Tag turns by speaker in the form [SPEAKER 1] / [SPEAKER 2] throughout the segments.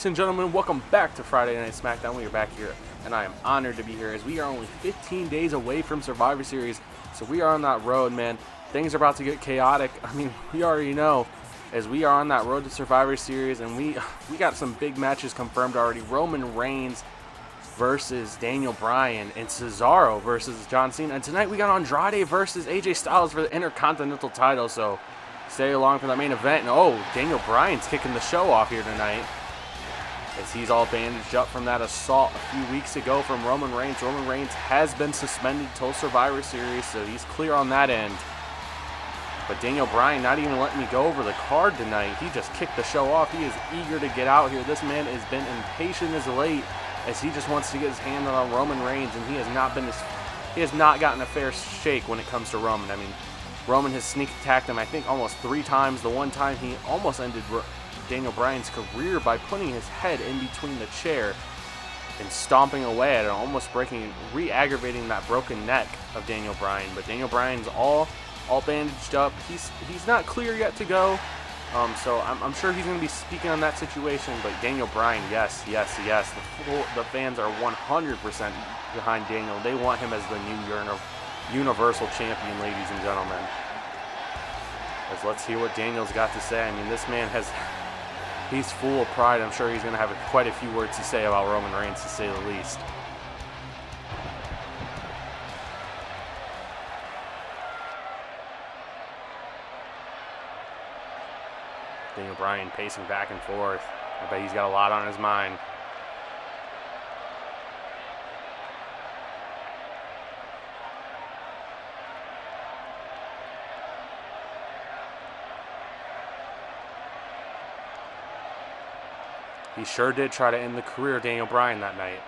[SPEAKER 1] ladies and gentlemen, welcome back to Friday Night Smackdown. We are back here, and I am honored to be here as we are only 15 days away from Survivor Series, so we are on that road, man. Things are about to get chaotic. I mean, we already know, as we are on that road to Survivor Series, and we got some big matches confirmed already. Roman Reigns versus Daniel Bryan, and Cesaro versus John Cena. And tonight we got Andrade versus AJ Styles for the Intercontinental title, so stay along for that main event. And oh, Daniel Bryan's kicking the show off here tonight, as he's all bandaged up from that assault a few weeks ago from Roman Reigns. Roman Reigns has been suspended till Survivor Series, so he's clear on that end. But Daniel Bryan not even letting me go over the card tonight. He just kicked the show off. He is eager to get out here. This man has been impatient as late, as he just wants to get his hand on Roman Reigns, and he has not gotten a fair shake when it comes to Roman. I mean, Roman has sneak attacked him, I think, almost 3 times. The one time he almost ended Daniel Bryan's career by putting his head in between the chair and stomping away at it, almost re-aggravating that broken neck of Daniel Bryan. But Daniel Bryan's all bandaged up. He's not clear yet to go. So I'm sure he's going to be speaking on that situation. But Daniel Bryan, yes. The fans are 100% behind Daniel. They want him as the new Universal Champion, ladies and gentlemen. Let's hear what Daniel's got to say. I mean, this man he's full of pride. I'm sure he's going to have quite a few words to say about Roman Reigns, to say the least. Daniel Bryan pacing back and forth. I bet he's got a lot on his mind. He sure did try to end the career of Daniel Bryan that night.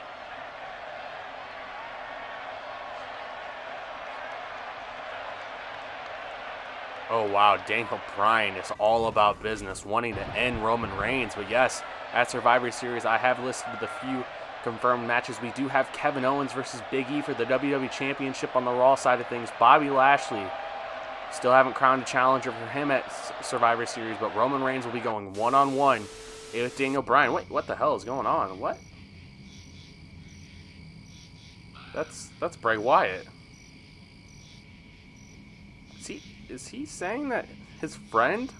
[SPEAKER 1] Oh, wow, Daniel Bryan is all about business, wanting to end Roman Reigns. But yes, at Survivor Series, I have listed the few confirmed matches. We do have Kevin Owens versus Big E for the WWE Championship on the Raw side of things. Bobby Lashley, still haven't crowned a challenger for him at Survivor Series, but Roman Reigns will be going one-on-one with Daniel Bryan. Wait, what the hell is going on? What? That's Bray Wyatt. Is he saying that his friend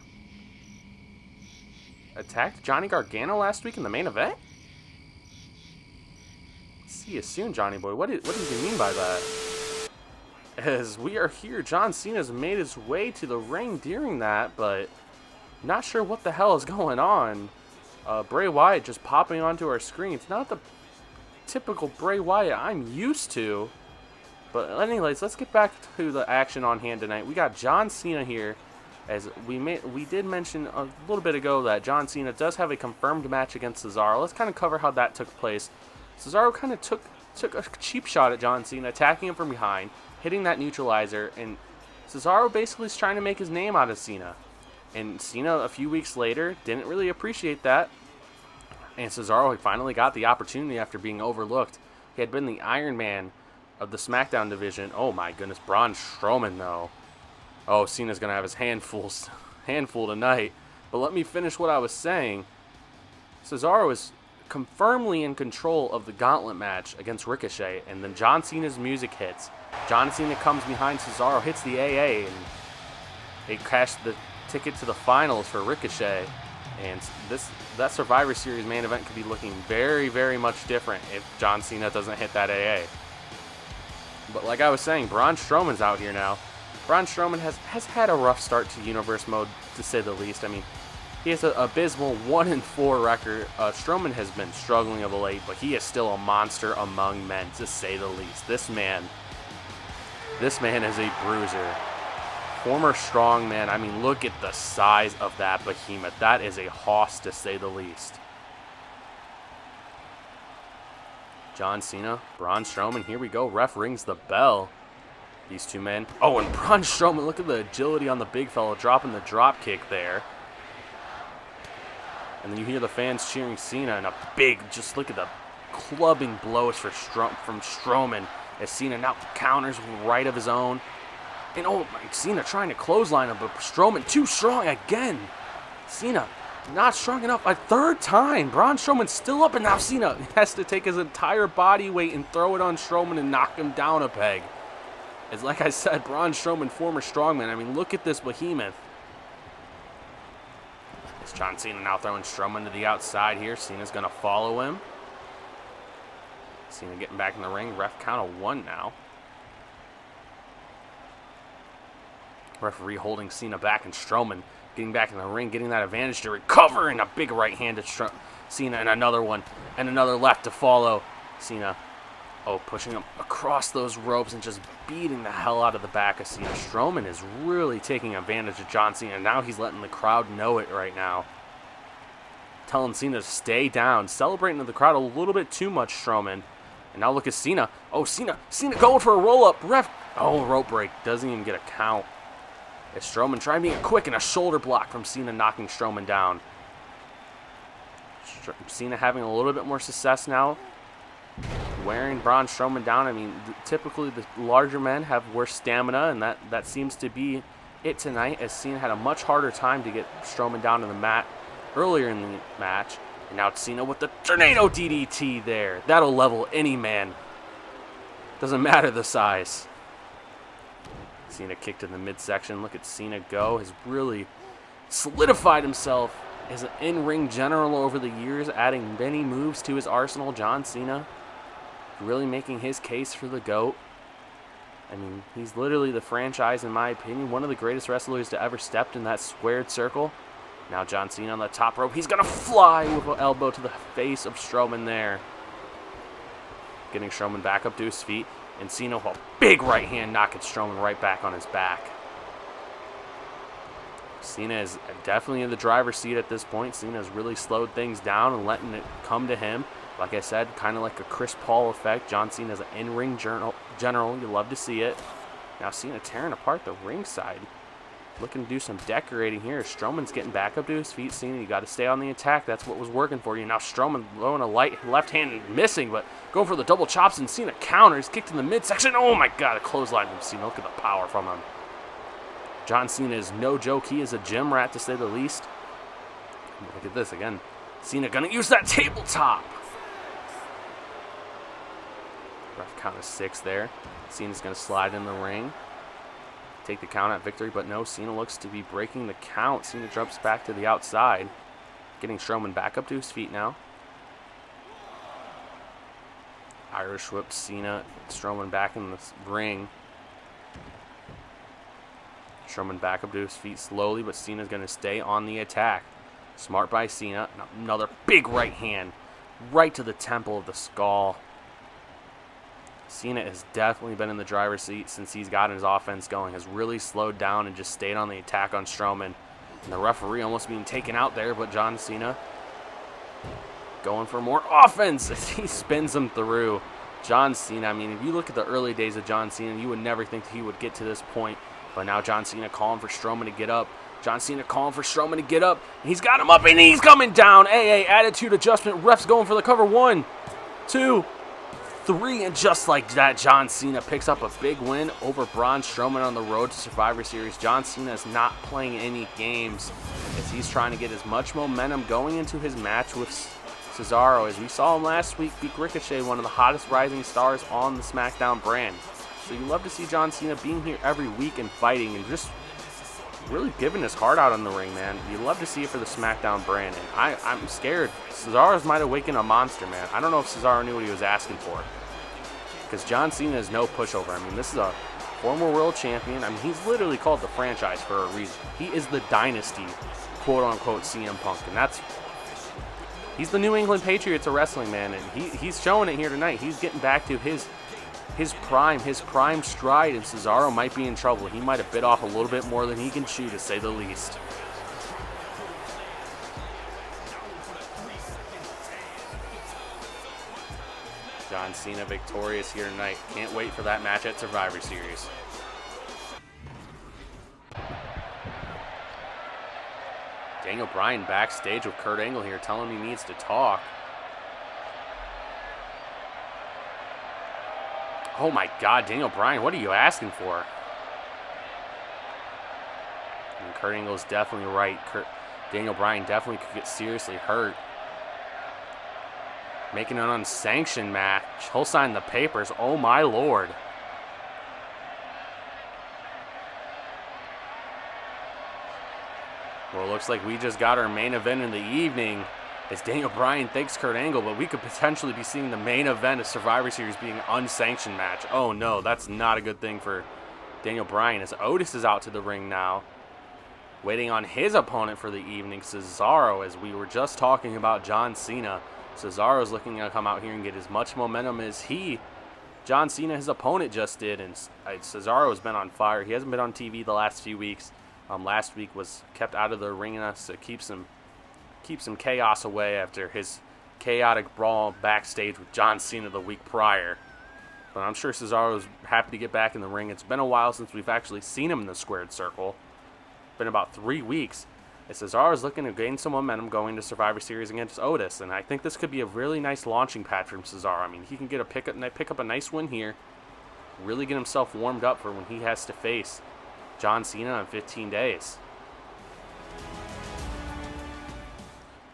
[SPEAKER 1] attacked Johnny Gargano last week in the main event? See you soon, Johnny boy. What does he mean by that? As we are here, John Cena's made his way to the ring during that, but not sure what the hell is going on. Bray Wyatt just popping onto our screen. It's not the typical Bray Wyatt I'm used to. But anyways, let's get back to the action on hand tonight. We got John Cena here, as we did mention a little bit ago that John Cena does have a confirmed match against Cesaro. Let's kind of cover how that took place. Cesaro kind of took a cheap shot at John Cena, attacking him from behind, hitting that neutralizer, and Cesaro basically is trying to make his name out of Cena. And Cena, a few weeks later, didn't really appreciate that. And Cesaro finally got the opportunity after being overlooked. He had been the Iron Man of the Smackdown division. Oh my goodness, Braun Strowman though. Oh, Cena's gonna have his handful tonight. But let me finish what I was saying. Cesaro is firmly in control of the gauntlet match against Ricochet, and then John Cena's music hits. John Cena comes behind Cesaro, hits the AA, and they cashed the ticket to the finals for Ricochet. And that Survivor Series main event could be looking very, very much different if John Cena doesn't hit that AA. But like I was saying, Braun Strowman's out here now. Braun Strowman has had a rough start to Universe mode, to say the least. I mean, he has an abysmal 1-4 record. Strowman has been struggling of late, but he is still a monster among men, to say the least. This man is a bruiser. Former strongman. I mean, look at the size of that behemoth. That is a hoss, to say the least. John Cena, Braun Strowman, here we go. Ref rings the bell. These two men. Oh, and Braun Strowman, look at the agility on the big fella, dropping the drop kick there. And then you hear the fans cheering Cena, and a big, just look at the clubbing blows from Strowman, as Cena now counters with right of his own. And oh, Cena trying to clothesline him, but Strowman too strong again. Cena Not strong enough. A third time. Braun Strowman's still up, and now Cena has to take his entire body weight and throw it on Strowman and knock him down a peg. It's like I said, Braun Strowman, former strongman. I mean, look at this behemoth. It's John Cena now throwing Strowman to the outside here. Cena's going to follow him. Cena getting back in the ring. Ref count of 1 now. Referee holding Cena back, and Strowman getting back in the ring, getting that advantage to recover, and a big right hand to Cena, and another one, and another left to follow. Cena, pushing him across those ropes and just beating the hell out of the back of Cena. Strowman is really taking advantage of John Cena. Now he's letting the crowd know it right now. Telling Cena to stay down, celebrating to the crowd a little bit too much, Strowman. And now look at Cena. Oh, Cena going for a roll-up. Ref, rope break. Doesn't even get a count. It's Strowman trying to be quick, and a shoulder block from Cena knocking Strowman down. Cena having a little bit more success now, wearing Braun Strowman down. I mean, typically the larger men have worse stamina, and that seems to be it tonight, as Cena had a much harder time to get Strowman down to the mat earlier in the match. And now it's Cena with the Tornado DDT there. That'll level any man. Doesn't matter the size. Cena kicked in the midsection. Look at Cena go. Has really solidified himself as an in-ring general over the years, adding many moves to his arsenal. John Cena really making his case for the GOAT. I mean, he's literally the franchise, in my opinion. One of the greatest wrestlers to ever step in that squared circle. Now John Cena on the top rope. He's going to fly with an elbow to the face of Strowman there. Getting Strowman back up to his feet. And Cena with a big right hand knocking Strowman right back on his back. Cena is definitely in the driver's seat at this point. Cena's really slowed things down and letting it come to him. Like I said, kind of like a Chris Paul effect. John Cena's an in-ring general. You love to see it. Now Cena tearing apart the ringside. Looking to do some decorating here. Strowman's getting back up to his feet. Cena, you got to stay on the attack. That's what was working for you. Now Strowman throwing a light left hand and missing, but going for the double chops, and Cena counters. Kicked in the midsection. Oh my God, a clothesline from Cena. Look at the power from him. John Cena is no joke. He is a gym rat, to say the least. Look at this again. Cena going to use that tabletop. Ref count of 6 there. Cena's going to slide in the ring. Take the count at victory, but no, Cena looks to be breaking the count. Cena jumps back to the outside, getting Strowman back up to his feet now. Irish whip Cena, Strowman back in the ring. Strowman back up to his feet slowly, but Cena's going to stay on the attack. Smart by Cena. Another big right hand right to the temple of the skull. Cena has definitely been in the driver's seat since he's gotten his offense going. Has really slowed down and just stayed on the attack on Strowman. And the referee almost being taken out there, but John Cena going for more offense as he spins him through. John Cena, I mean, if you look at the early days of John Cena, you would never think he would get to this point. But now John Cena calling for Strowman to get up. John Cena calling for Strowman to get up. He's got him up and he's coming down. AA attitude adjustment. Ref's going for the cover. 1, 2, 3, and just like that, John Cena picks up a big win over Braun Strowman on the road to Survivor Series. John Cena is not playing any games as he's trying to get as much momentum going into his match with Cesaro. As we saw him last week beat Ricochet, one of the hottest rising stars on the Smackdown brand. So you love to see John Cena being here every week and fighting and just really giving his heart out on the ring, man. You love to see it for the Smackdown brand. And I'm scared. Cesaro's might awaken a monster, man. I don't know if Cesaro knew what he was asking for. Because John Cena is no pushover. I mean, this is a former world champion. I mean, he's literally called the franchise for a reason. He is the dynasty, quote-unquote, CM Punk. And he's the New England Patriots of wrestling, man. And he's showing it here tonight. He's getting back to his prime stride, and Cesaro might be in trouble. He might have bit off a little bit more than he can chew, to say the least. John Cena victorious here tonight. Can't wait for that match at Survivor Series. Daniel Bryan backstage with Kurt Angle here, telling him he needs to talk. Oh my God, Daniel Bryan, what are you asking for? And Kurt Angle is definitely right. Daniel Bryan definitely could get seriously hurt. Making an unsanctioned match. He'll sign the papers. Oh my lord. Well, it looks like we just got our main event in the evening. As Daniel Bryan thanks Kurt Angle, but we could potentially be seeing the main event of Survivor Series being an unsanctioned match. Oh no, that's not a good thing for Daniel Bryan, as Otis is out to the ring now, waiting on his opponent for the evening, Cesaro. As we were just talking about John Cena, Cesaro's looking to come out here and get as much momentum as John Cena, his opponent, just did. And Cesaro has been on fire. He hasn't been on TV the last few weeks. Last week was kept out of the arena to keep some chaos away after his chaotic brawl backstage with John Cena the week prior. But I'm sure Cesaro's happy to get back in the ring. It's been a while since we've actually seen him in the squared circle. Been about 3 weeks. And Cesaro's looking to gain some momentum going to Survivor Series against Otis. And I think this could be a really nice launching pad from Cesaro. I mean, he can get pick up a nice win here. Really get himself warmed up for when he has to face John Cena in 15 days.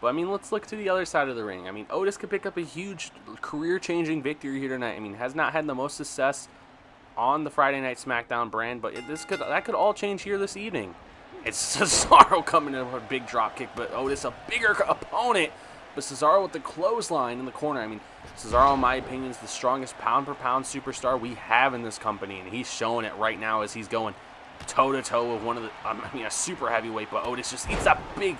[SPEAKER 1] But, I mean, let's look to the other side of the ring. I mean, Otis could pick up a huge career-changing victory here tonight. I mean, has not had the most success on the Friday Night Smackdown brand, but that could all change here this evening. It's Cesaro coming in with a big drop kick, but Otis a bigger opponent. But Cesaro with the clothesline in the corner. I mean, Cesaro, in my opinion, is the strongest pound-per-pound superstar we have in this company, and he's showing it right now as he's going toe-to-toe with one of the, a super heavyweight, but Otis just eats that big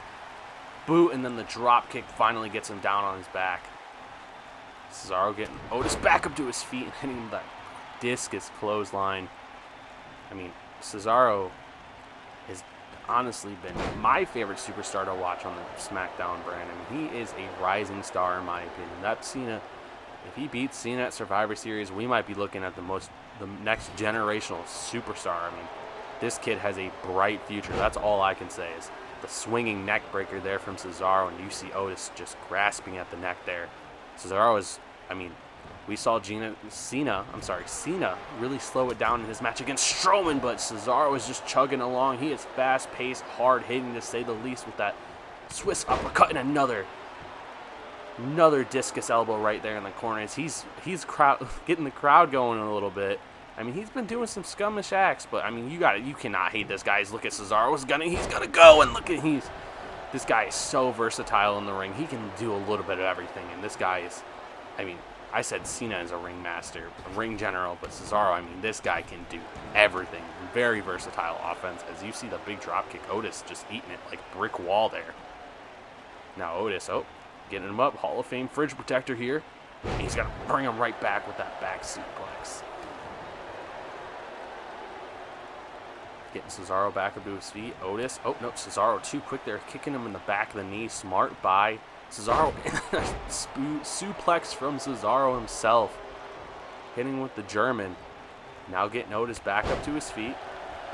[SPEAKER 1] boot, and then the drop kick finally gets him down on his back. Cesaro getting Otis back up to his feet and hitting him with that discus clothesline. I mean, Cesaro has honestly been my favorite superstar to watch on the SmackDown brand. I mean, he is a rising star in my opinion. That Cena, if he beats Cena at Survivor Series, we might be looking at the next generational superstar. I mean, this kid has a bright future. That's all I can say is the swinging neck breaker there from Cesaro, and you see Otis just grasping at the neck there. Cesaro is, I mean, we saw Cena really slow it down in his match against Strowman, but Cesaro is just chugging along. He is fast-paced, hard-hitting to say the least with that Swiss uppercut and another discus elbow right there in the corner. He's getting the crowd going a little bit. I mean, he's been doing some scummish acts, but I mean, you cannot hate this guy. Look at Cesaro. He's gonna go, and look at this guy is so versatile in the ring. He can do a little bit of everything, and this guy is, I mean, I said Cena is a ring master, a ring general, but Cesaro, I mean, this guy can do everything. Very versatile offense. As you see the big drop kick, Otis just eating it like a brick wall there. Now Otis, getting him up, Hall of Fame fridge protector here. And he's gonna bring him right back with that back suplex. Getting Cesaro back up to his feet. Otis. Oh, no. Cesaro too quick there. Kicking him in the back of the knee. Smart by Cesaro. Suplex from Cesaro himself. Hitting with the German. Now getting Otis back up to his feet.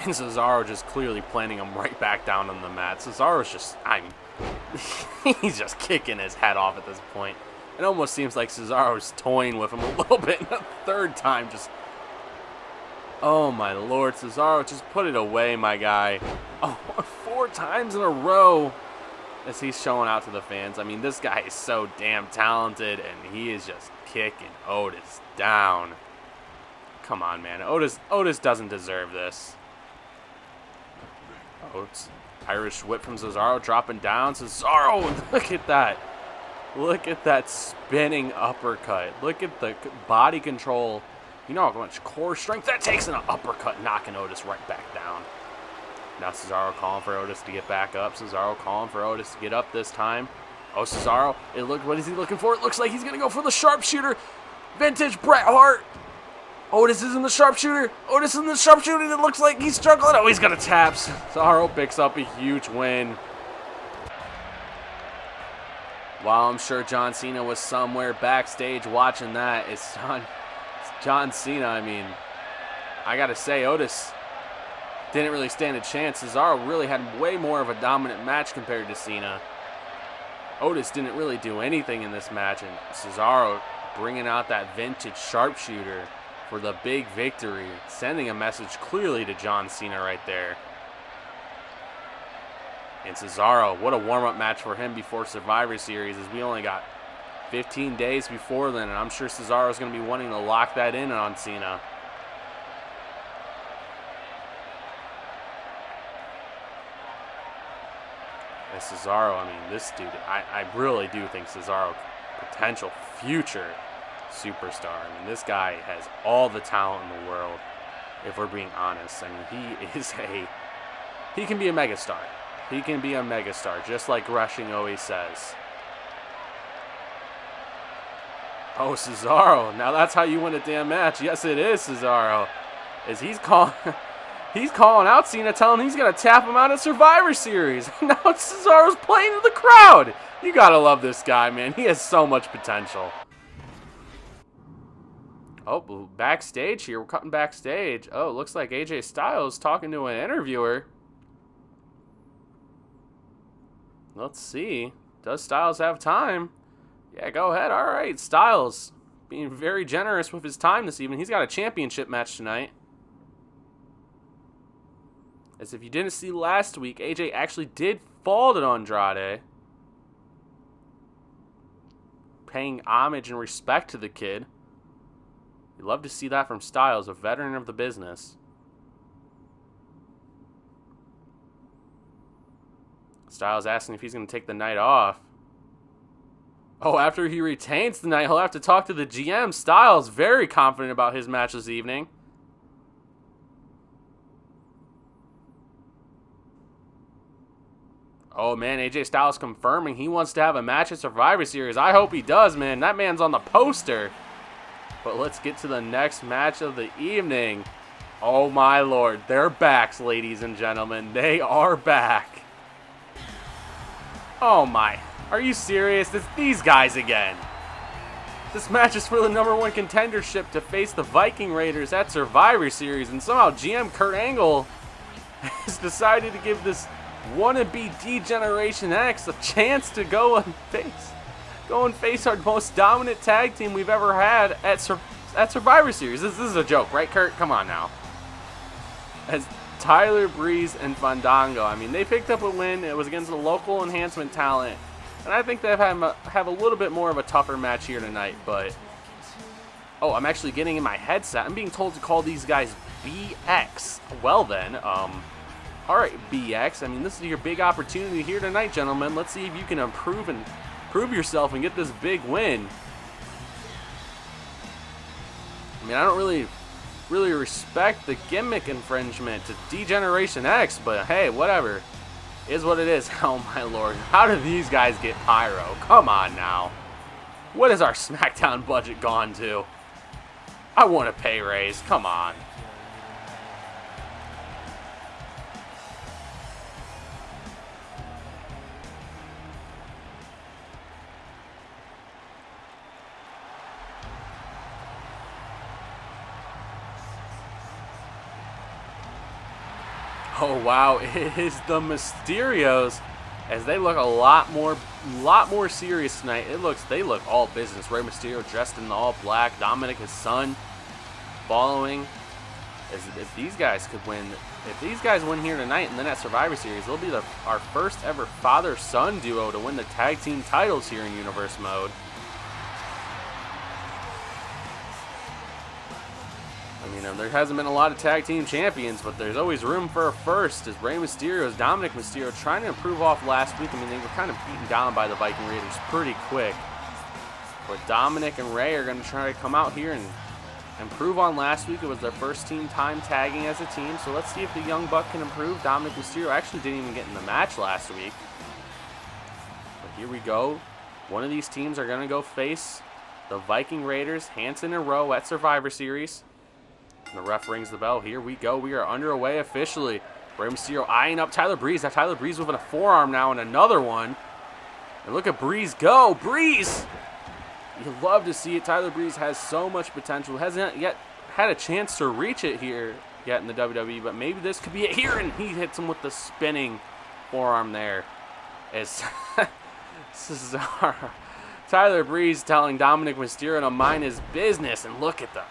[SPEAKER 1] And Cesaro just clearly planting him right back down on the mat. Cesaro's just, I mean, he's just kicking his head off at this point. It almost seems like Cesaro's toying with him a little bit. And the third time just, oh my lord, Cesaro, just put it away, my guy. Oh, 4 times in a row as he's showing out to the fans. I mean, this guy is so damn talented, and he is just kicking Otis down. Come on, man. Otis doesn't deserve this. Otis, Irish whip from Cesaro, dropping down. Cesaro, look at that. Look at that spinning uppercut. Look at the body control. You know how much core strength that takes in an uppercut, knocking Otis right back down. Now Cesaro calling for Otis to get back up. Cesaro calling for Otis to get up this time. Oh, Cesaro, what is he looking for? It looks like he's going to go for the sharpshooter. Vintage Bret Hart. Otis is in the sharpshooter. Otis in the sharpshooter. It looks like he's struggling. Oh, he's going to tap. Cesaro picks up a huge win. While I'm sure John Cena was somewhere backstage watching that, it's John Cena. I mean, I got to say, Otis didn't really stand a chance. Cesaro really had way more of a dominant match compared to Cena. Otis didn't really do anything in this match, and Cesaro bringing out that vintage sharpshooter for the big victory, sending a message clearly to John Cena right there. And Cesaro, what a warm-up match for him before Survivor Series, as we only got 15 days before then, and I'm sure Cesaro's going to be wanting to lock that in on Cena. And Cesaro, I mean, this dude, I really do think Cesaro, potential future superstar. I mean, this guy has all the talent in the world, if we're being honest. I mean, he can be a megastar. He can be a megastar, just like Rushing always says. Oh, Cesaro. Now that's how you win a damn match. Yes, it is, Cesaro. He's calling out Cena, telling him he's going to tap him out at Survivor Series. Now Cesaro's playing to the crowd. You got to love this guy, man. He has so much potential. Oh, backstage here. We're cutting backstage. Oh, looks like AJ Styles talking to an interviewer. Let's see. Does Styles have time? Yeah, go ahead. All right, Styles being very generous with his time this evening. He's got a championship match tonight. As if you didn't see last week, AJ actually did fall to Andrade, paying homage and respect to the kid. You'd love to see that from Styles, a veteran of the business. Styles asking if he's going to take the night off. Oh, after he retains the night, he'll have to talk to the GM. Styles very confident about his match this evening. Oh, man, AJ Styles confirming he wants to have a match at Survivor Series. I hope he does, man. That man's on the poster. But let's get to the next match of the evening. Oh, my Lord. They're back, ladies and gentlemen. They are back. Oh, my. Are you serious? It's these guys again. This match is for the #1 contendership to face the Viking Raiders at Survivor Series. And somehow GM Kurt Angle has decided to give this wannabe D-Generation X a chance to go and face our most dominant tag team we've ever had at Survivor Series. This is a joke, right, Kurt? Come on now. As Tyler Breeze and Fandango, I mean, they picked up a win. It was against the local enhancement talent, and I think they have a little bit more of a tougher match here tonight. But oh, I'm actually getting in my headset. I'm being told to call these guys BX. Well then, all right, BX. I mean, this is your big opportunity here tonight, gentlemen. Let's see if you can improve and prove yourself and get this big win. I mean, I don't really respect the gimmick infringement to D-Generation X, but hey, whatever. Is what it is. Oh my Lord. How do these guys get pyro? Come on now. What has our SmackDown budget gone to? I want a pay raise. Come on. Oh wow, it is the Mysterios, as they look a lot more serious tonight. They look all business. Rey Mysterio dressed in all black, Dominic his son following. If these guys could win, if these guys win here tonight and then at Survivor Series, they'll be our first ever father-son duo to win the tag team titles here in Universe Mode. I mean, there hasn't been a lot of tag team champions, but there's always room for a first. As Rey Mysterio's Dominic Mysterio trying to improve off last week. I mean, they were kind of beaten down by the Viking Raiders pretty quick. But Dominic and Rey are going to try to come out here and improve on last week. It was their first team time tagging as a team. So let's see if the Young Buck can improve. Dominic Mysterio actually didn't even get in the match last week. But here we go. One of these teams are going to go face the Viking Raiders, Hanson and Rowe at Survivor Series. And the ref rings the bell. Here we go. We are underway officially. Rey Mysterio eyeing up Tyler Breeze. Now Tyler Breeze with a forearm now and another one. And look at Breeze go. Breeze! You love to see it. Tyler Breeze has so much potential. Hasn't yet had a chance to reach it here yet in the WWE, but maybe this could be it here. And he hits him with the spinning forearm there. As Cesaro. Tyler Breeze telling Dominic Mysterio to mind his business. And look at the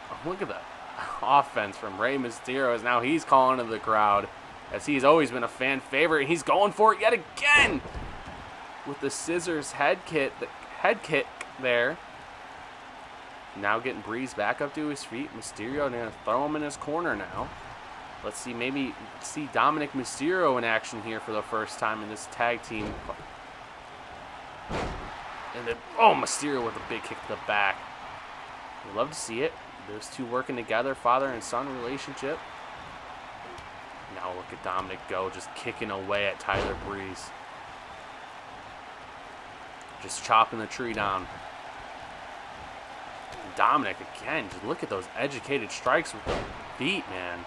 [SPEAKER 1] offense from Rey Mysterio, as now he's calling to the crowd. as he's always been a fan favorite. He's going for it yet again with the scissors head kick there. Now getting Breeze back up to his feet. Mysterio going to throw him in his corner now. Let's see, maybe see Dominic Mysterio in action here for the first time in this tag team. And then, oh, Mysterio with a big kick to the back. We love to see it. Those two working together, father and son relationship. Now look at Dominic go, just kicking away at Tyler Breeze. Just chopping the tree down. And Dominic, again, just look at those educated strikes with the feet, man.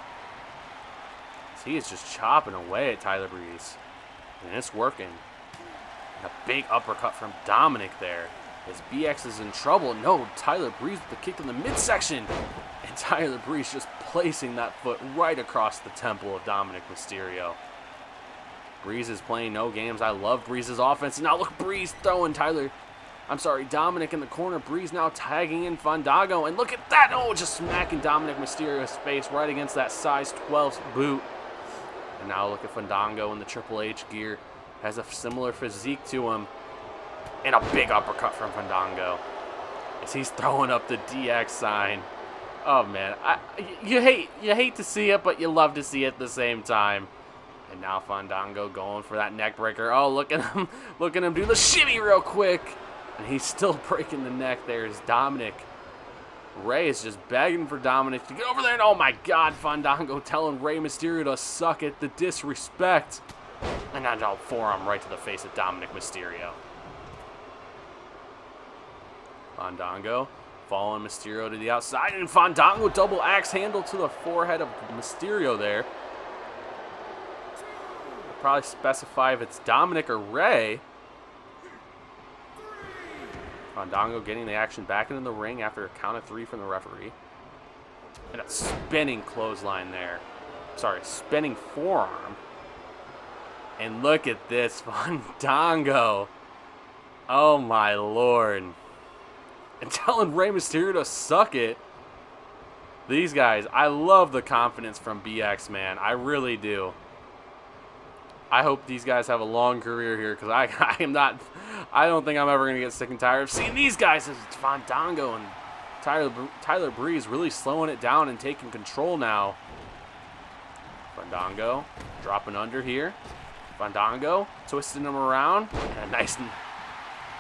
[SPEAKER 1] So he is just chopping away at Tyler Breeze. And it's working. And a big uppercut from Dominic there. As BX is in trouble. No, Tyler Breeze with the kick in the midsection. And Tyler Breeze just placing that foot right across the temple of Dominic Mysterio. Breeze is playing no games. I love Breeze's offense. And now look, Breeze throwing Dominic in the corner. Breeze now tagging in Fandango. And look at that. Oh, just smacking Dominic Mysterio's face right against that size 12 boot. And now look at Fandango in the Triple H gear. Has a similar physique to him. And a big uppercut from Fandango as he's throwing up the DX sign. Oh man, you hate to see it, but you love to see it at the same time. And now Fandango going for that neck breaker. Oh, look at him do the shimmy real quick. And he's still breaking the neck there as Dominic. Ray is just begging for Dominic to get over there. And oh my God, Fandango telling Rey Mysterio to suck it, the disrespect. And now forearm right to the face of Dominic Mysterio. Fandango following Mysterio to the outside, and Fandango double axe handle to the forehead of Mysterio there. I'll probably specify if it's Dominic or Ray. Fandango getting the action back into the ring after a count of 3 from the referee. And a spinning clothesline there. Sorry, spinning forearm. And look at this, Fandango. Oh my Lord. And telling Rey Mysterio to suck it. These guys, I love the confidence from BX, man. I really do. I hope these guys have a long career here because I don't think I'm ever going to get sick and tired of seeing these guys. It's Fandango and Tyler Breeze really slowing it down and taking control now. Fandango dropping under here. Fandango twisting him around. And a nice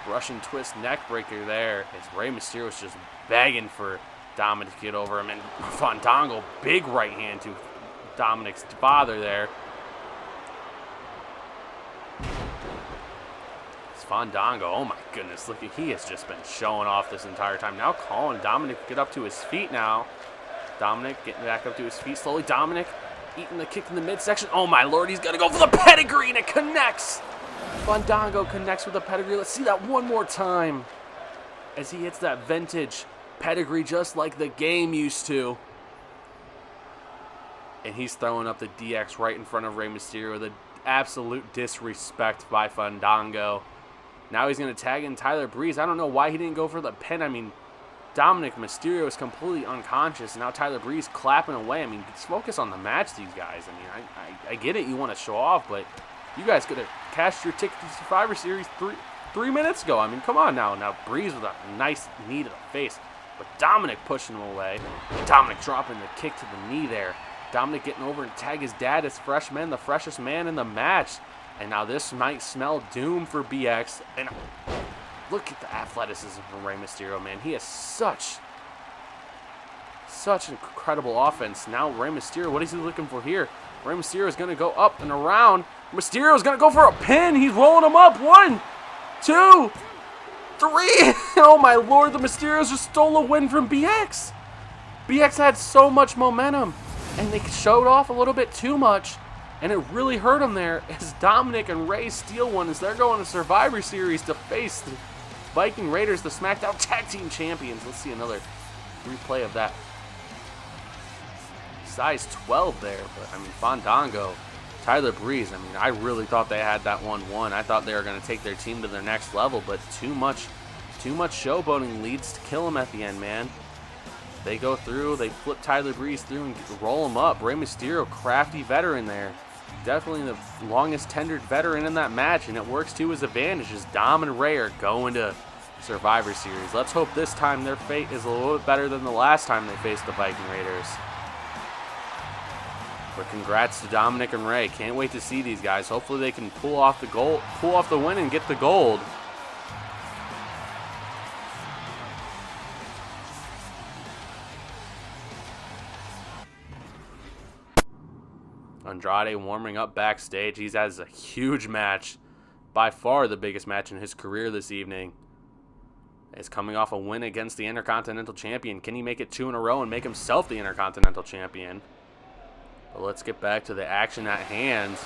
[SPEAKER 1] Russian twist neck breaker there as Rey Mysterio is just begging for Dominic to get over him. And Fandango, big right hand to Dominic's father there. It's Fandango, oh my goodness, look at, he has just been showing off this entire time. Now calling Dominic to get up to his feet now. Dominic getting back up to his feet slowly. Dominic eating the kick in the midsection. Oh my Lord, he's going to go for the pedigree and it connects. Fandango connects with the pedigree. Let's see that one more time as he hits that vintage pedigree just like the game used to. And he's throwing up the DX right in front of Rey Mysterio. The absolute disrespect by Fandango. Now he's going to tag in Tyler Breeze. I don't know why he didn't go for the pin. I mean, Dominic Mysterio is completely unconscious. And now Tyler Breeze clapping away. I mean, let's focus on the match, these guys. I mean, I get it. You want to show off, but you guys could have cashed your ticket to Survivor Series three minutes ago. I mean, come on now. Now Breeze with a nice knee to the face. But Dominic pushing him away. And Dominic dropping the kick to the knee there. Dominic getting over and tag his dad as freshman, the freshest man in the match. And now this might smell doom for BX. And look at the athleticism from Rey Mysterio, man. He has such incredible offense. Now Rey Mysterio, what is he looking for here? Rey Mysterio is going to go up and around. Mysterio is going to go for a pin. He's rolling him up. 1, 2, 3. Oh my Lord, the Mysterios just stole a win from BX. BX had so much momentum. And they showed off a little bit too much. And it really hurt them there as Dominic and Ray steal one as they're going to Survivor Series to face the Viking Raiders, the Smackdown Tag Team Champions. Let's see another replay of that. Size 12 there. But, I mean, Fandango, Tyler Breeze, I mean, I really thought they had that 1-1. I thought they were going to take their team to their next level. But too much showboating leads to kill them at the end, man. They go through, they flip Tyler Breeze through and roll him up. Rey Mysterio, crafty veteran there. definitely the longest tenured veteran in that match, and it works to his advantage as Dom and Ray are going to Survivor Series. Let's hope this time their fate is a little bit better than the last time they faced the Viking Raiders. But congrats to Dominic and Ray. Can't wait to see these guys. Hopefully they can pull off the win and get the gold. Andrade warming up backstage. He has a huge match, by far the biggest match in his career this evening. He's coming off a win against the Intercontinental Champion. Can he make it 2 in a row and make himself the Intercontinental Champion? But let's get back to the action at hand.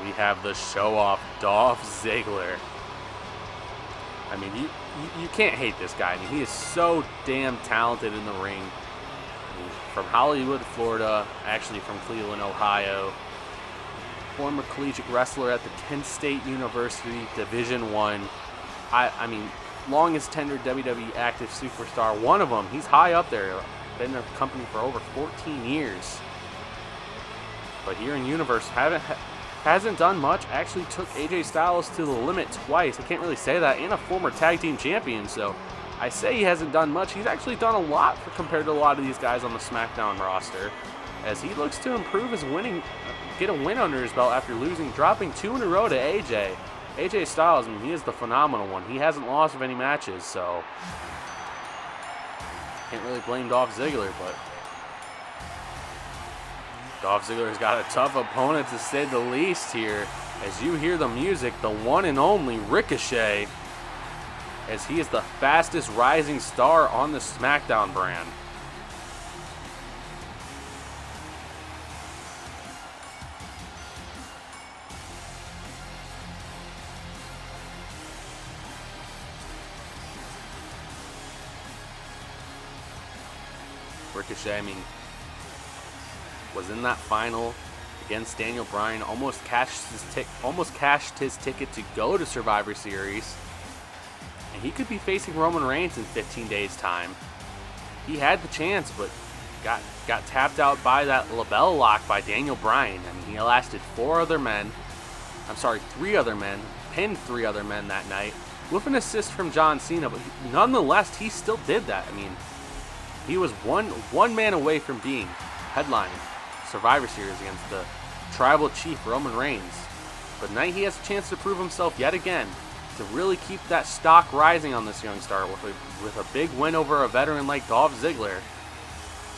[SPEAKER 1] We have the show-off Dolph Ziggler. I mean, you can't hate this guy. I mean, he is so damn talented in the ring. I mean, from Hollywood, Florida, actually from Cleveland, Ohio. Former collegiate wrestler at the Kent State University, Division I. I mean, longest tenured WWE active superstar. One of them. He's high up there. Been in the company for over 14 years. But here in Universe, hasn't done much. Actually took AJ Styles to the limit twice. I can't really say that. And a former tag team champion. So I say he hasn't done much. He's actually done a lot compared to a lot of these guys on the SmackDown roster, as he looks to improve his winning, get a win under his belt after dropping 2 in a row to AJ. AJ Styles, I mean, he is the phenomenal one. He hasn't lost of any matches, so can't really blame Dolph Ziggler, but Dolph Ziggler's got a tough opponent to say the least here. As you hear the music, the one and only Ricochet, as he is the fastest rising star on the SmackDown brand. Ricochet, I mean, was in that final against Daniel Bryan, almost cashed his ticket to go to Survivor Series, and he could be facing Roman Reigns in 15 days' time. He had the chance, but got tapped out by that label lock by Daniel Bryan. I mean, he lasted 3 other men, pinned 3 other men that night, with an assist from John Cena, but nonetheless, he still did that. I mean, he was one man away from being headlining Survivor Series against the Tribal Chief Roman Reigns. But tonight he has a chance to prove himself yet again, to really keep that stock rising on this young star with a big win over a veteran like Dolph Ziggler.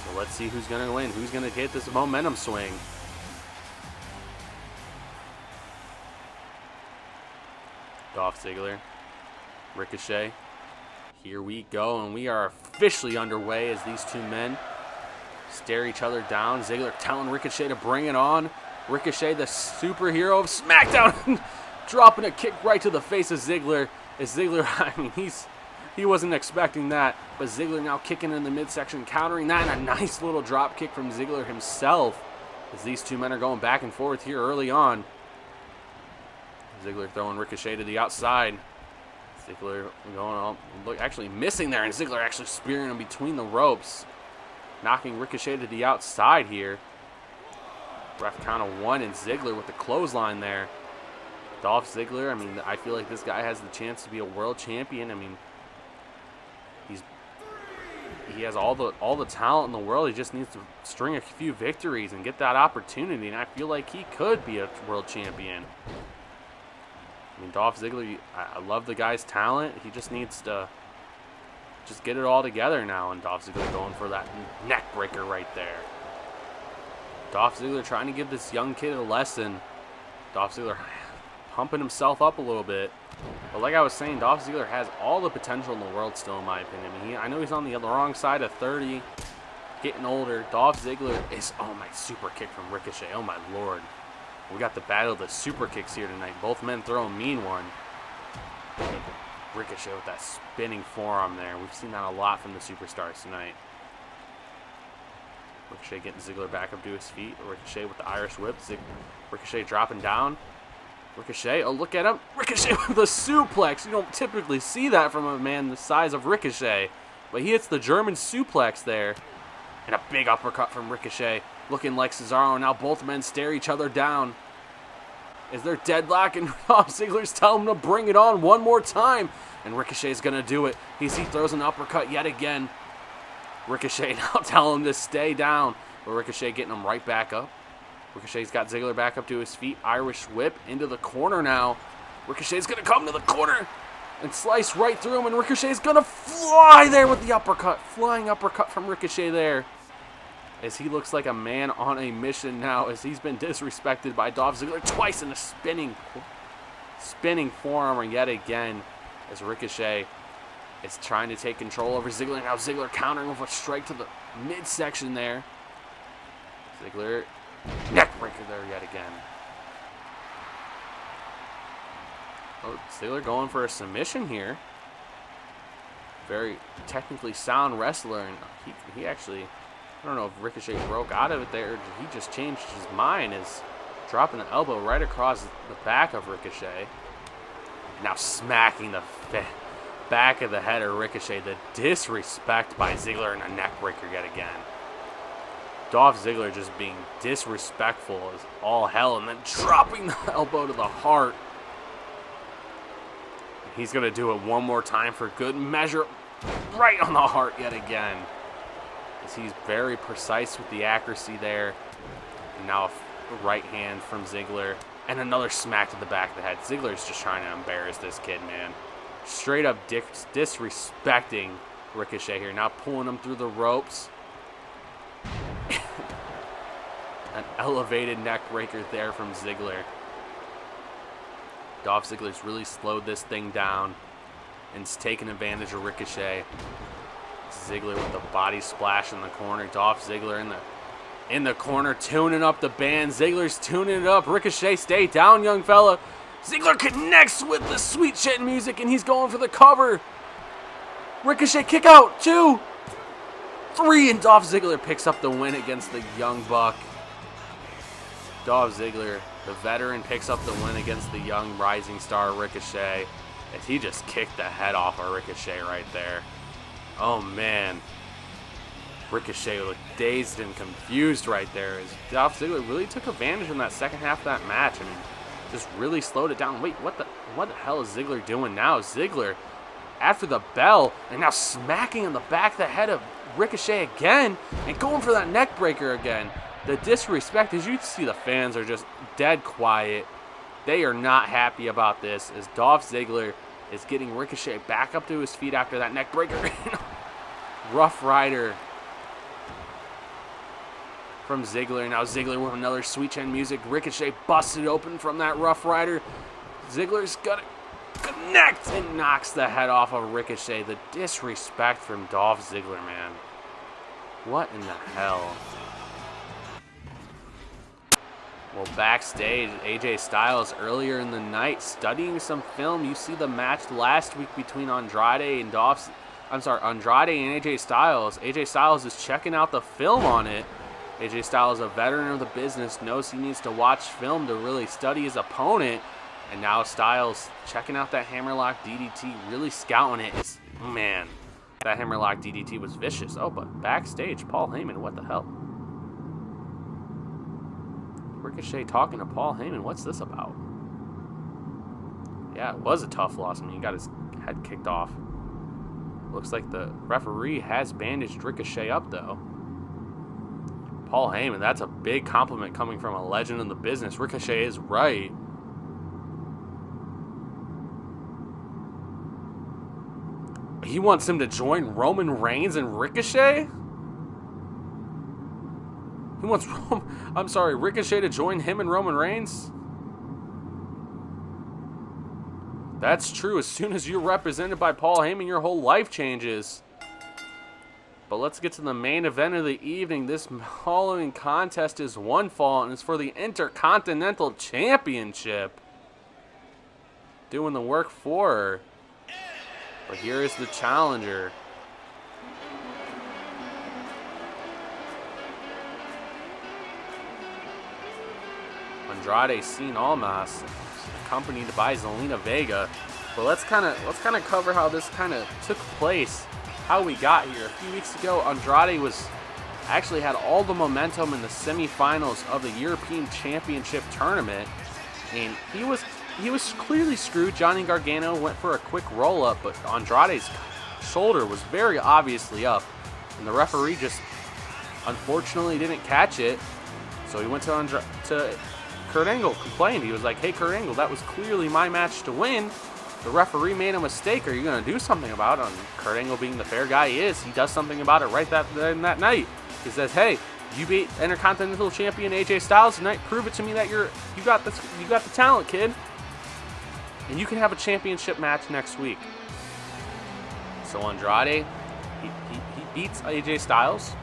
[SPEAKER 1] So let's see who's going to win, who's going to get this momentum swing. Dolph Ziggler, Ricochet. Here we go, and we are officially underway as these two men stare each other down. Ziggler telling Ricochet to bring it on. Ricochet, the superhero of SmackDown, dropping a kick right to the face of Ziggler. As Ziggler, I mean, he wasn't expecting that, but Ziggler now kicking in the midsection, countering that, and a nice little drop kick from Ziggler himself, as these two men are going back and forth here early on. Ziggler throwing Ricochet to the outside. Ziggler going on, actually missing there, and Ziggler actually spearing him between the ropes, knocking Ricochet to the outside here. Ref count of 1, and Ziggler with the clothesline there. Dolph Ziggler, I mean, I feel like this guy has the chance to be a world champion. I mean, he has all the talent in the world. He just needs to string a few victories and get that opportunity, and I feel like he could be a world champion. I mean, Dolph Ziggler, I love the guy's talent. He just needs to just get it all together now, and Dolph Ziggler going for that neck breaker right there. Dolph Ziggler trying to give this young kid a lesson. Dolph Ziggler pumping himself up a little bit. But like I was saying, Dolph Ziggler has all the potential in the world still, in my opinion. I mean, I know he's on the wrong side of 30, getting older. Dolph Ziggler is, oh my, super kick from Ricochet. Oh my lord. We got the battle of the super kicks here tonight. Both men throw a mean one. Ricochet with that spinning forearm there. We've seen that a lot from the superstars tonight. Ricochet getting Ziggler back up to his feet. Ricochet with the Irish whip. Ricochet dropping down. Ricochet, oh look at him. Ricochet with a suplex. You don't typically see that from a man the size of Ricochet. But he hits the German suplex there. And a big uppercut from Ricochet. Looking like Cesaro. Now both men stare each other down. Is there deadlock? And Ziggler's telling him to bring it on one more time. And Ricochet's going to do it. He throws an uppercut yet again. Ricochet now telling him to stay down. But Ricochet getting him right back up. Ricochet's got Ziggler back up to his feet. Irish whip into the corner now. Ricochet's going to come to the corner and slice right through him. And Ricochet's going to fly there with the uppercut. Flying uppercut from Ricochet there. As he looks like a man on a mission now. As he's been disrespected by Dolph Ziggler twice in a spinning forearm yet again. As Ricochet is trying to take control over Ziggler. Now Ziggler countering with a strike to the midsection there. Ziggler, neckbreaker there yet again. Oh, Ziggler going for a submission here. Very technically sound wrestler. And he actually, I don't know if Ricochet broke out of it there or he just changed his mind. Is dropping an elbow right across the back of Ricochet. Now smacking the back of the head of Ricochet. The disrespect by Ziggler and a neckbreaker yet again. Dolph Ziggler just being disrespectful as all hell and then dropping the elbow to the heart. He's going to do it one more time for good measure. Right on the heart yet again. As he's very precise with the accuracy there. And now a right hand from Ziggler. And another smack to the back of the head. Ziggler's just trying to embarrass this kid, man. Straight up disrespecting Ricochet here. Now pulling him through the ropes. An elevated neck breaker there from Ziggler. Dolph Ziggler's really slowed this thing down and is taking advantage of Ricochet. Ziggler with the body splash in the corner. Dolph Ziggler in the corner tuning up the band. Ziggler's tuning it up. Ricochet, stay down, young fella. Ziggler connects with the sweet shit music and he's going for the cover. Ricochet kick out. 2, 3, and Dolph Ziggler picks up the win against the young buck. Dolph Ziggler, the veteran, picks up the win against the young rising star Ricochet. As he just kicked the head off of Ricochet right there. Oh man. Ricochet looked dazed and confused right there. As Dolph Ziggler really took advantage in that second half of that match. I mean, just really slowed it down. Wait, what the hell is Ziggler doing now? Ziggler, after the bell, and now smacking in the back of the head of Ricochet again. And going for that neck breaker again. The disrespect, as you see, the fans are just dead quiet. They are not happy about this as Dolph Ziggler is getting Ricochet back up to his feet after that neck breaker. Rough Rider from Ziggler. Now Ziggler with another sweet chin music. Ricochet busted open from that Rough Rider. Ziggler's got to connect and knocks the head off of Ricochet. The disrespect from Dolph Ziggler, man. What in the hell? Well, backstage, AJ Styles earlier in the night studying some film. You see the match last week between Andrade and Andrade and AJ Styles. AJ Styles is checking out the film on it. AJ Styles, a veteran of the business, knows he needs to watch film to really study his opponent. And now Styles checking out that hammerlock DDT, really scouting it. Man, that hammerlock DDT was vicious. Oh, but backstage, Paul Heyman, what the hell? Ricochet talking to Paul Heyman. What's this about? Yeah, it was a tough loss. I mean, he got his head kicked off. Looks like the referee has bandaged Ricochet up, though. Paul Heyman, that's a big compliment coming from a legend in the business. Ricochet is right. He wants him to join Roman Reigns and Ricochet? He wants Ricochet to join him and Roman Reigns? That's true. As soon as you're represented by Paul Heyman, your whole life changes. But let's get to the main event of the evening. This following contest is one fall, and it's for the Intercontinental Championship. Doing the work for her. But here is the challenger. Andrade Cien Almas, accompanied by Zelina Vega. But let's kind of cover how this kind of took place how we got here. A few weeks ago, Andrade actually had all the momentum in the semifinals of the European Championship tournament, and he was clearly screwed. Johnny Gargano went for a quick roll-up, but Andrade's shoulder was very obviously up, and the referee just unfortunately didn't catch it. So he went to Kurt Angle, complained. He was like, "Hey, Kurt Angle, that was clearly my match to win. The referee made a mistake. Are you going to do something about it?" And Kurt Angle, being the fair guy he is, he does something about it right that night. He says, "Hey, you beat Intercontinental Champion AJ Styles tonight. Prove it to me that you got the talent, kid, and you can have a championship match next week." So Andrade, he beats AJ Styles.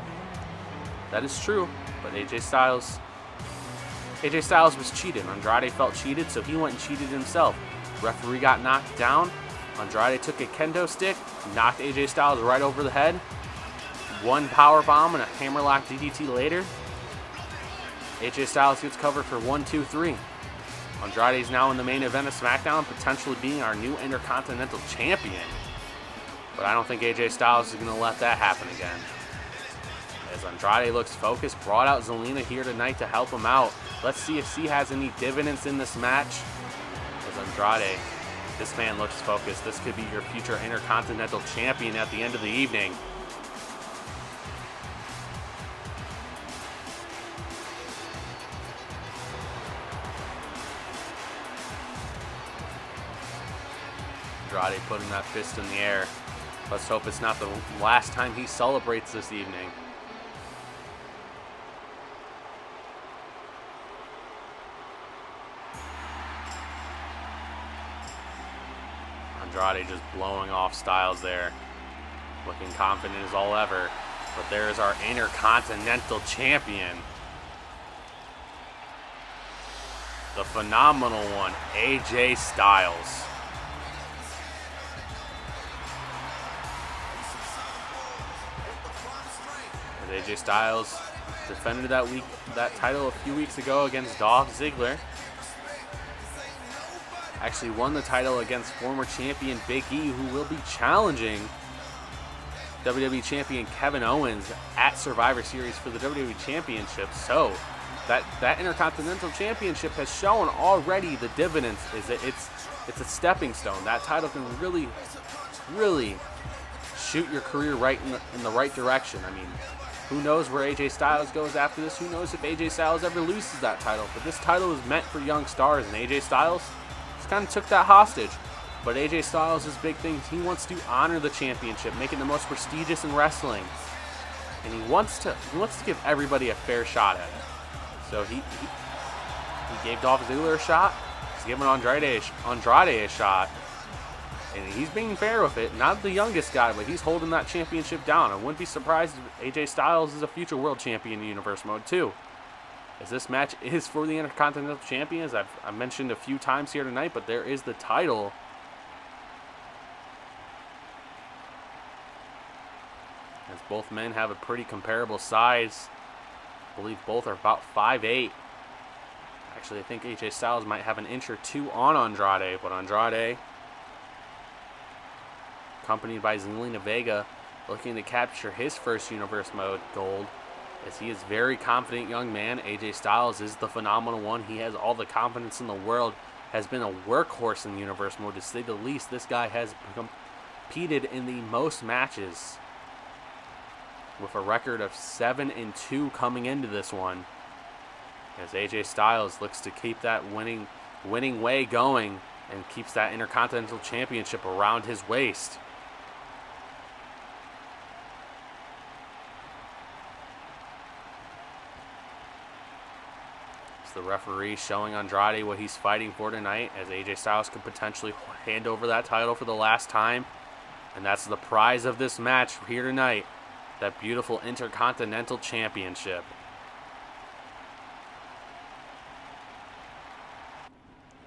[SPEAKER 1] That is true, but AJ Styles was cheated. Andrade felt cheated, so he went and cheated himself. Referee got knocked down. Andrade took a kendo stick, knocked AJ Styles right over the head. One power bomb and a hammerlock DDT later, AJ Styles gets covered for 1, 2, 3. Andrade is now in the main event of Smackdown, potentially being our new Intercontinental Champion. But I don't think AJ Styles is going to let that happen again. As Andrade looks focused, brought out Zelina here tonight to help him out. Let's see if she has any dividends in this match. As Andrade, this man looks focused. This could be your future Intercontinental Champion at the end of the evening. Andrade putting that fist in the air. Let's hope it's not the last time he celebrates this evening. Andrade just blowing off Styles there. Looking confident as all ever. But there's our Intercontinental Champion. The phenomenal one, AJ Styles. As AJ Styles defended that title a few weeks ago against Dolph Ziggler. Actually won the title against former champion Big E, who will be challenging WWE Champion Kevin Owens at Survivor Series for the WWE Championship. So that Intercontinental Championship has shown already the dividends. It's a stepping stone. That title can really, really shoot your career right in the right direction. I mean, who knows where AJ Styles goes after this? Who knows if AJ Styles ever loses that title? But this title is meant for young stars, and AJ Styles just kind of took that hostage. But AJ Styles' big thing, he wants to honor the championship, make it the most prestigious in wrestling, and he wants to give everybody a fair shot at it. So he gave Dolph Ziggler a shot. He's giving Andrade a shot. And he's being fair with it. Not the youngest guy, but he's holding that championship down. I wouldn't be surprised if AJ Styles is a future world champion in Universe Mode too. As this match is for the Intercontinental Champion, as I've mentioned a few times here tonight, but there is the title. As both men have a pretty comparable size. I believe both are about 5'8". Actually, I think AJ Styles might have an inch or two on Andrade, but Andrade, accompanied by Zelina Vega, looking to capture his first Universe Mode gold, as he is a very confident young man. AJ Styles is the phenomenal one. He has all the confidence in the world, has been a workhorse in Universe Mode, to say the least. This guy has competed in the most matches, with a record of 7-2 coming into this one, as AJ Styles looks to keep that winning way going and keeps that Intercontinental Championship around his waist. It's the referee showing Andrade what he's fighting for tonight, as AJ Styles could potentially hand over that title for the last time, and that's the prize of this match here tonight. That beautiful Intercontinental Championship.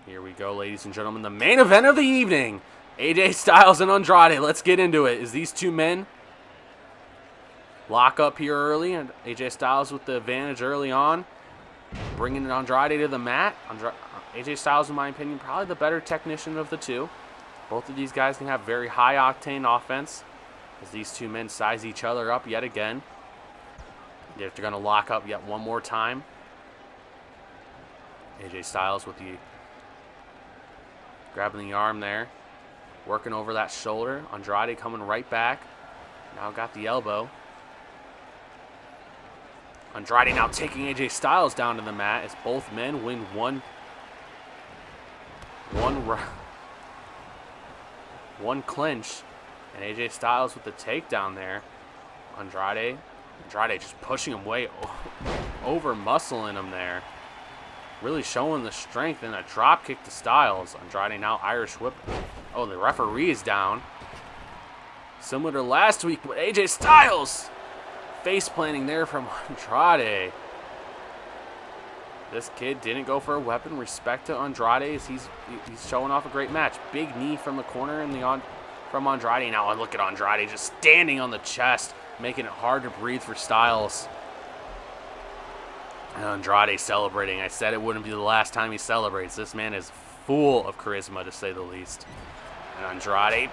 [SPEAKER 1] Here we go, ladies and gentlemen. The main event of the evening. AJ Styles and Andrade. Let's get into it. As these two men lock up here early, and AJ Styles with the advantage early on, bringing Andrade to the mat. AJ Styles, in my opinion, probably the better technician of the two. Both of these guys can have very high-octane offense. as these two men size each other up yet again. They're going to lock up yet one more time. AJ Styles with the grabbing the arm there, working over that shoulder. Andrade coming right back. Now got the elbow. Andrade now taking AJ Styles down to the mat as both men win one clinch. And AJ Styles with the takedown there. Andrade just pushing him way over, muscling him there. Really showing the strength, and a drop kick to Styles. Andrade now Irish whip. Oh, the referee is down. Similar to last week, but AJ Styles face planting there from Andrade. This kid didn't go for a weapon. Respect to Andrade as he's showing off a great match. Big knee from the corner and from Andrade. Now look at Andrade just standing on the chest, making it hard to breathe for Styles. And Andrade celebrating. I said it wouldn't be the last time he celebrates. This man is full of charisma, to say the least. And Andrade,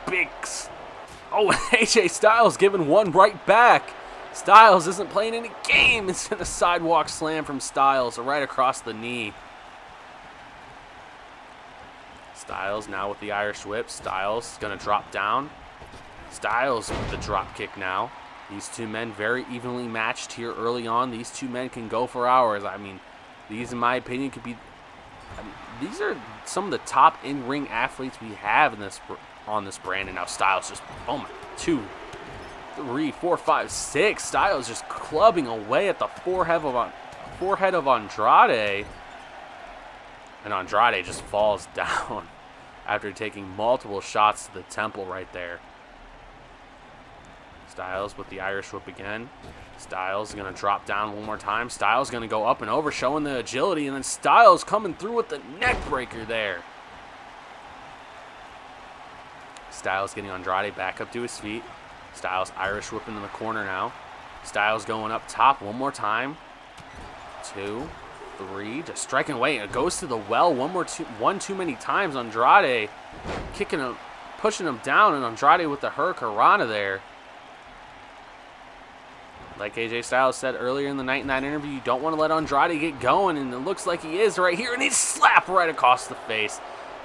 [SPEAKER 1] AJ Styles giving one right back. Styles isn't playing any game. It's in a sidewalk slam from Styles right across the knee. Styles now with the Irish whip. Styles going to drop down. Styles with the drop kick now. These two men very evenly matched here early on. These two men can go for hours. I mean, these, in my opinion, could be... these are some of the top in-ring athletes we have on this brand. And now Styles just, 2, 3, 4, 5, 6. Styles just clubbing away at the forehead of Andrade. And Andrade just falls down after taking multiple shots to the temple right there. Styles with the Irish whip again. Styles is going to drop down one more time. Styles going to go up and over, showing the agility. And then Styles coming through with the neck breaker there. Styles getting Andrade back up to his feet. Styles Irish whipping in the corner now. Styles going up top one more time. 2, 3, just striking away. It goes to the well one too many times. Andrade kicking him, pushing him down, and Andrade with the Hurricanrana there. Like AJ Styles said earlier in the night in that interview, you don't want to let Andrade get going, and it looks like he is right here, and he's slapped right across the face.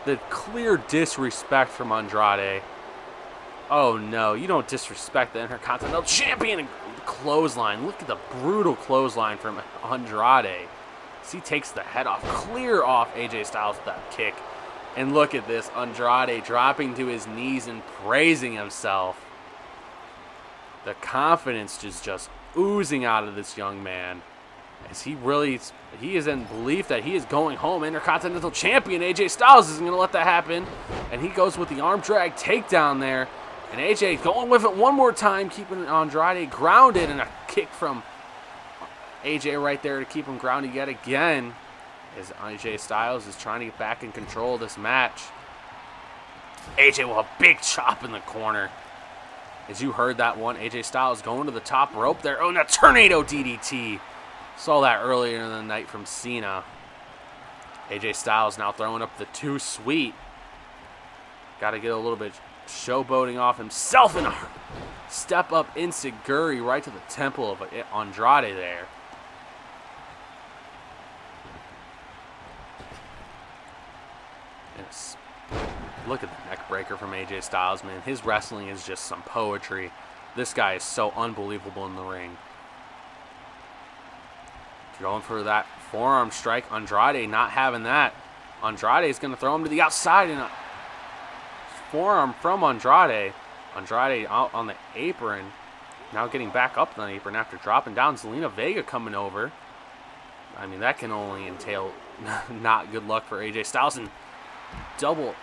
[SPEAKER 1] The clear disrespect from Andrade. Oh no, you don't disrespect the Intercontinental Champion. Clothesline. Look at the brutal clothesline from Andrade. As he takes the head off, clear off AJ Styles with that kick. And look at this, Andrade dropping to his knees and praising himself. The confidence is just oozing out of this young man. As he is in belief that he is going home Intercontinental Champion. AJ Styles isn't going to let that happen. And he goes with the arm drag takedown there. And AJ going with it one more time, keeping Andrade grounded. And a kick from AJ right there to keep him grounded yet again. As AJ Styles is trying to get back in control of this match. AJ with a big chop in the corner. As you heard that one, AJ Styles going to the top rope there. Oh, and a tornado DDT. Saw that earlier in the night from Cena. AJ Styles now throwing up the too sweet. Got to get a little bit showboating off himself and a step up enziguri right to the temple of Andrade there. Look at the neck breaker from AJ Styles, man. His wrestling is just some poetry. This guy is so unbelievable in the ring. Going for that forearm strike. Andrade not having that. Andrade is going to throw him to the outside, and a forearm from Andrade. Andrade out on the apron. Now getting back up on the apron after dropping down. Zelina Vega coming over. I mean, that can only entail not good luck for AJ Styles. And double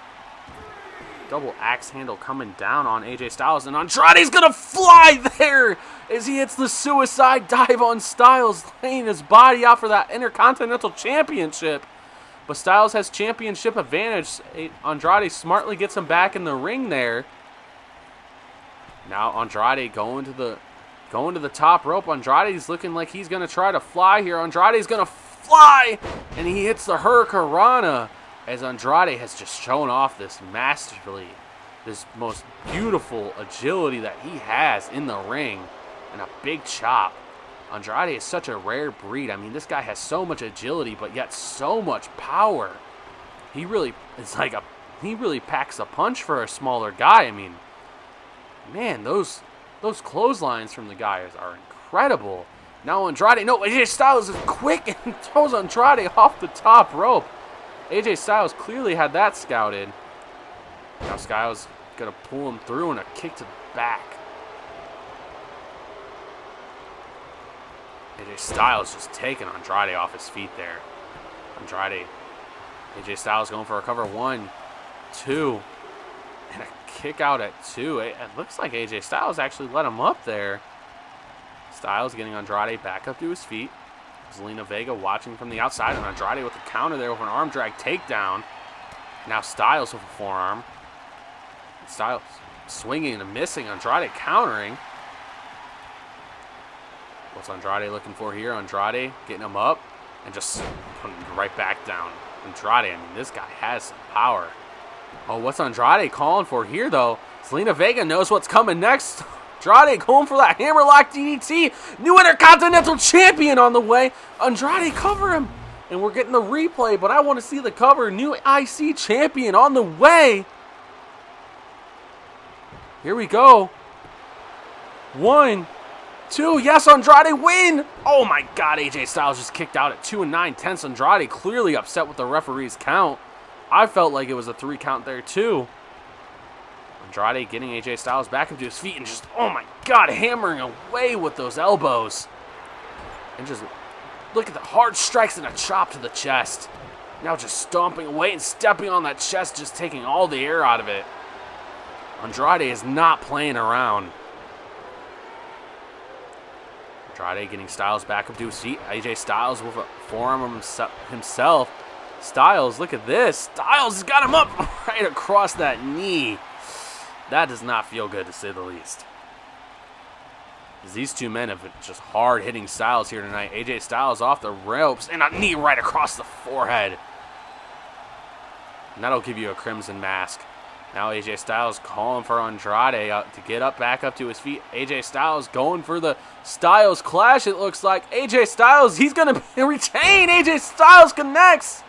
[SPEAKER 1] axe handle coming down on AJ Styles, and Andrade's gonna fly there as he hits the suicide dive on Styles, laying his body out for that Intercontinental Championship. But Styles has championship advantage. Andrade smartly gets him back in the ring there. Now Andrade going to the top rope. Andrade's looking like he's gonna try to fly here. Andrade's gonna fly, and he hits the Hurricanrana. As Andrade has just shown off this masterfully this most beautiful agility that he has in the ring, and a big chop. Andrade is such a rare breed. I mean, this guy has so much agility, but yet so much power. He really packs a punch for a smaller guy. I mean, man, those clotheslines from the guys are incredible. Now Andrade, no, AJ Styles is quick and throws Andrade off the top rope. AJ Styles clearly had that scouted. Now Styles gonna pull him through and a kick to the back. AJ Styles just taking Andrade off his feet there. Andrade, AJ Styles going for a cover 1, 2, and a kick out at 2. It looks like AJ Styles actually let him up there. Styles getting Andrade back up to his feet. Zelina Vega watching from the outside, and Andrade with the counter there with an arm drag takedown. Now Styles with a forearm. Styles swinging and missing. Andrade countering. What's Andrade looking for here? Andrade getting him up and just putting him right back down. Andrade, I mean, this guy has some power. Oh, what's Andrade calling for here, though? Zelina Vega knows what's coming next. Andrade going for that hammerlock DDT. New Intercontinental Champion on the way. Andrade cover him. And we're getting the replay, but I want to see the cover. New IC Champion on the way. Here we go. 1, 2, yes, Andrade win! Oh my god, AJ Styles just kicked out at 2 9/10. Andrade clearly upset with the referee's count. I felt like it was a 3 count there too. Andrade getting AJ Styles back into his feet and just, oh my god, hammering away with those elbows. And just look at the hard strikes and a chop to the chest. Now just stomping away and stepping on that chest, just taking all the air out of it. Andrade is not playing around. Andrade getting Styles back up to his feet. AJ Styles with a forearm himself. Styles, look at this. Styles has got him up right across that knee. That does not feel good, to say the least. These two men have been just hard hitting Styles here tonight. AJ Styles off the ropes and a knee right across the forehead. And that'll give you a crimson mask. Now AJ Styles calling for Andrade to get up, back up to his feet. AJ Styles going for the Styles Clash, it looks like. AJ Styles, he's going to retain. AJ Styles connects.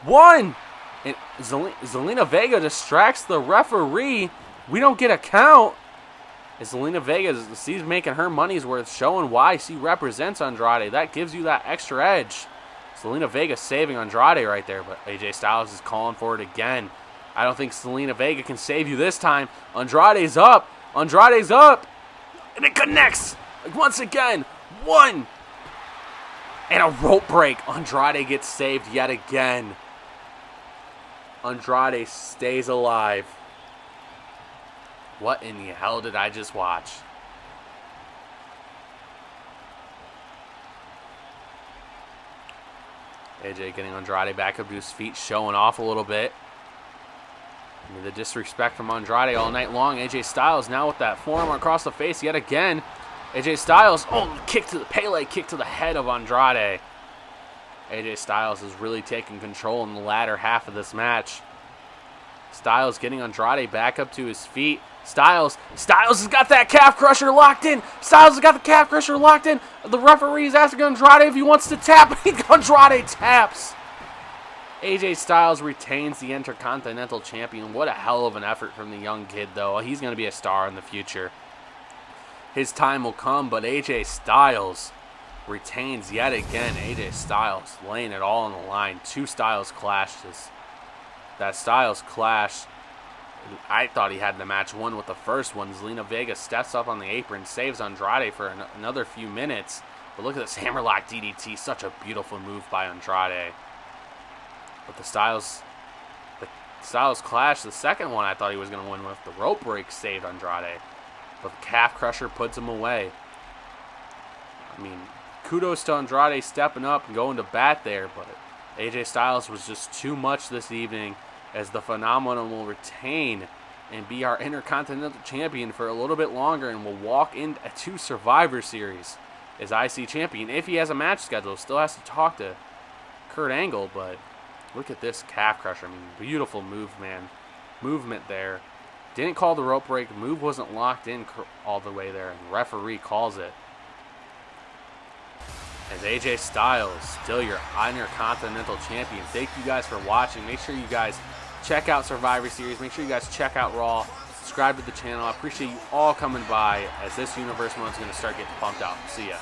[SPEAKER 1] 1. And Zelina Vega distracts the referee. We don't get a count. As Zelina Vega, she's making her money's worth, showing why she represents Andrade. That gives you that extra edge. Zelina Vega saving Andrade right there, but AJ Styles is calling for it again. I don't think Zelina Vega can save you this time. Andrade's up. Andrade's up. And it connects. Once again. 1. And a rope break. Andrade gets saved yet again. Andrade stays alive. What in the hell did I just watch? AJ getting Andrade back up to his feet, showing off a little bit. I mean, the disrespect from Andrade all night long. AJ Styles now with that forearm across the face yet again. AJ Styles, Pele kick to the head of Andrade. AJ Styles is really taking control in the latter half of this match. Styles getting Andrade back up to his feet. Styles has got that calf crusher locked in. Styles has got the calf crusher locked in. The referee's asking Andrade if he wants to tap. Andrade taps. AJ Styles retains the Intercontinental Champion. What a hell of an effort from the young kid, though. He's going to be a star in the future. His time will come, but AJ Styles retains yet again. AJ Styles laying it all on the line. 2 Styles clashes. That Styles clash, I thought he had the match won with the first one. Zelina Vega steps up on the apron, saves Andrade for another few minutes. But look at this hammerlock DDT. Such a beautiful move by Andrade. But the Styles Clash, the second one, I thought he was going to win with. The rope break saved Andrade. But the calf crusher puts him away. I mean, kudos to Andrade stepping up and going to bat there. But AJ Styles was just too much this evening, as the Phenomenon will retain and be our Intercontinental Champion for a little bit longer, and will walk into Survivor Series as IC Champion. If he has a match schedule, still has to talk to Kurt Angle, but look at this calf crusher. I mean, beautiful move, man. Movement there. Didn't call the rope break. Move wasn't locked in all the way there, and the referee calls it. As AJ Styles, still your Intercontinental Champion. Thank you guys for watching. Make sure you guys check out Survivor Series. Make sure you guys check out Raw. Subscribe to the channel. I appreciate you all coming by as this Universe Month is going to start getting pumped out. See ya.